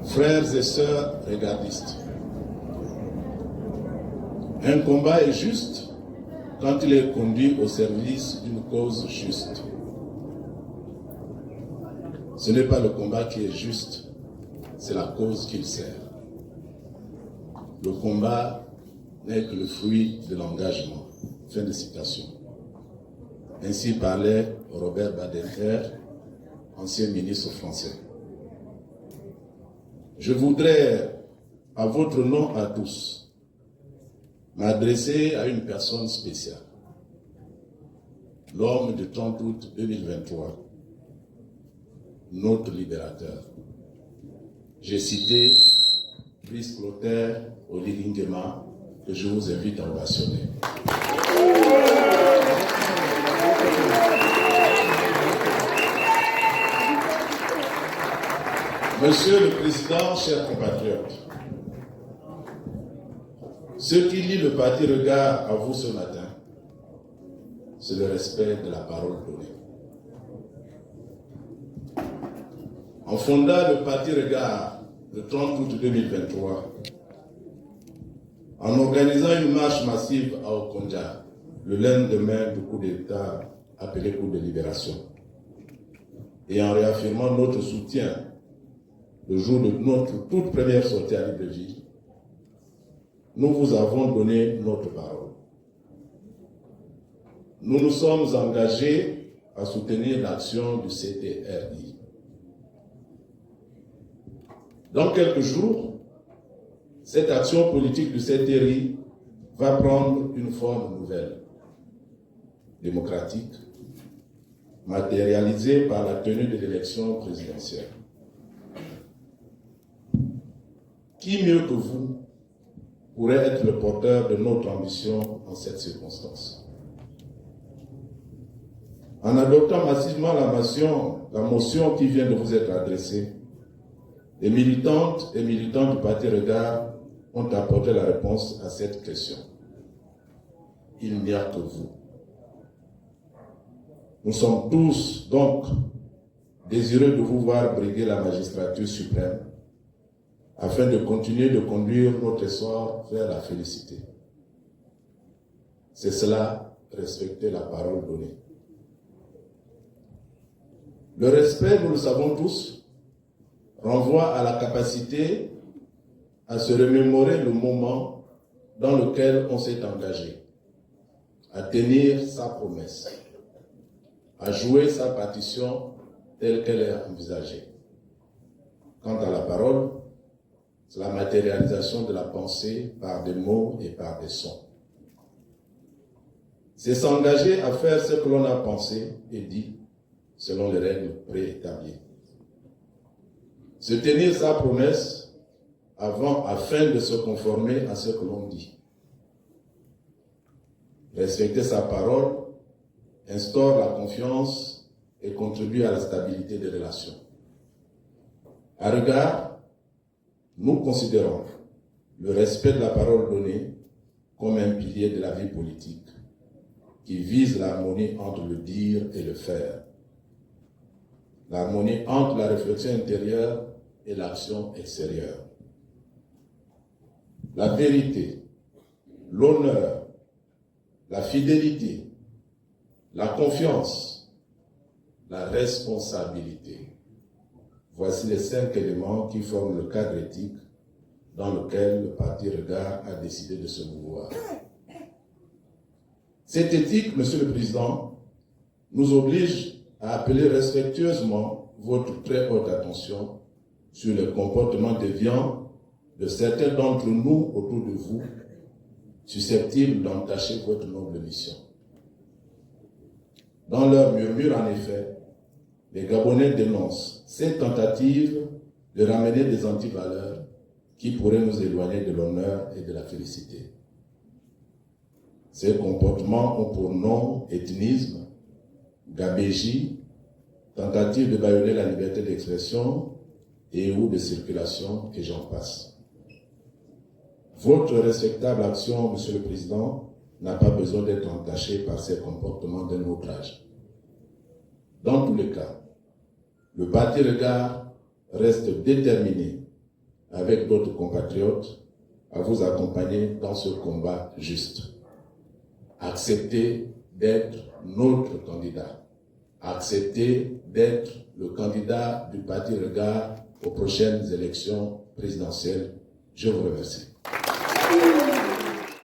Frères et sœurs regardistes, un combat est juste quand il est conduit au service d'une cause juste. Ce n'est pas le combat qui est juste, c'est la cause qu'il sert. Le combat n'est que le fruit de l'engagement. Fin de citation. Ainsi parlait Robert Badinter, ancien ministre français. Je voudrais, à votre nom à tous, m'adresser à une personne spéciale. L'homme du 30 août 2023, notre libérateur. J'ai cité Brice Clotaire Oligingema, que je vous invite à ovationner. Monsieur le Président, chers compatriotes, ce qui lie le parti Regard à vous ce matin, c'est le respect de la parole donnée. En fondant le parti Regard le 30 août 2023, en organisant une marche massive à Okonja, le lendemain du coup d'État appelé coup de libération, et en réaffirmant notre soutien le jour de notre toute première sortie à Libreville, nous vous avons donné notre parole. Nous nous sommes engagés à soutenir l'action du CTRI. Dans quelques jours, cette action politique du CTRI va prendre une forme nouvelle, démocratique, matérialisée par la tenue de l'élection présidentielle. Qui mieux que vous pourrait être le porteur de notre ambition en cette circonstance? En adoptant massivement la motion qui vient de vous être adressée, les militantes et militants du Parti Regard ont apporté la réponse à cette question. Il n'y a que vous. Nous sommes tous donc désireux de vous voir briguer la magistrature suprême afin de continuer de conduire notre essor vers la félicité. C'est cela, respecter la parole donnée. Le respect, nous le savons tous, renvoie à la capacité à se remémorer le moment dans lequel on s'est engagé, à tenir sa promesse, à jouer sa partition telle qu'elle est envisagée. Quant à la parole, c'est la matérialisation de la pensée par des mots et par des sons. C'est s'engager à faire ce que l'on a pensé et dit selon les règles préétablies. Se tenir sa promesse afin de se conformer à ce que l'on dit. Respecter sa parole instaure la confiance et contribue à la stabilité des relations. À Regard, nous considérons le respect de la parole donnée comme un pilier de la vie politique qui vise l'harmonie entre le dire et le faire. L'harmonie entre la réflexion intérieure et l'action extérieure. La vérité, l'honneur, la fidélité, la confiance, la responsabilité. Voici les 5 éléments qui forment le cadre éthique dans lequel le Parti Regard a décidé de se mouvoir. Cette éthique, Monsieur le Président, nous oblige à appeler respectueusement votre très haute attention sur le comportement déviant de certains d'entre nous autour de vous, susceptibles d'entacher votre noble mission. Dans leur murmure, en effet, les Gabonais dénoncent cette tentative de ramener des antivaleurs qui pourraient nous éloigner de l'honneur et de la félicité. Ces comportements ont pour nom ethnisme, gabégie, tentative de bâillonner la liberté d'expression et ou de circulation, et j'en passe. Votre respectable action, Monsieur le Président, n'a pas besoin d'être entachée par ces comportements d'un autre âge. Dans tous les cas, le Parti Regard reste déterminé avec d'autres compatriotes, à vous accompagner dans ce combat juste. Acceptez d'être notre candidat. Acceptez d'être le candidat du Parti Regard aux prochaines élections présidentielles. Je vous remercie.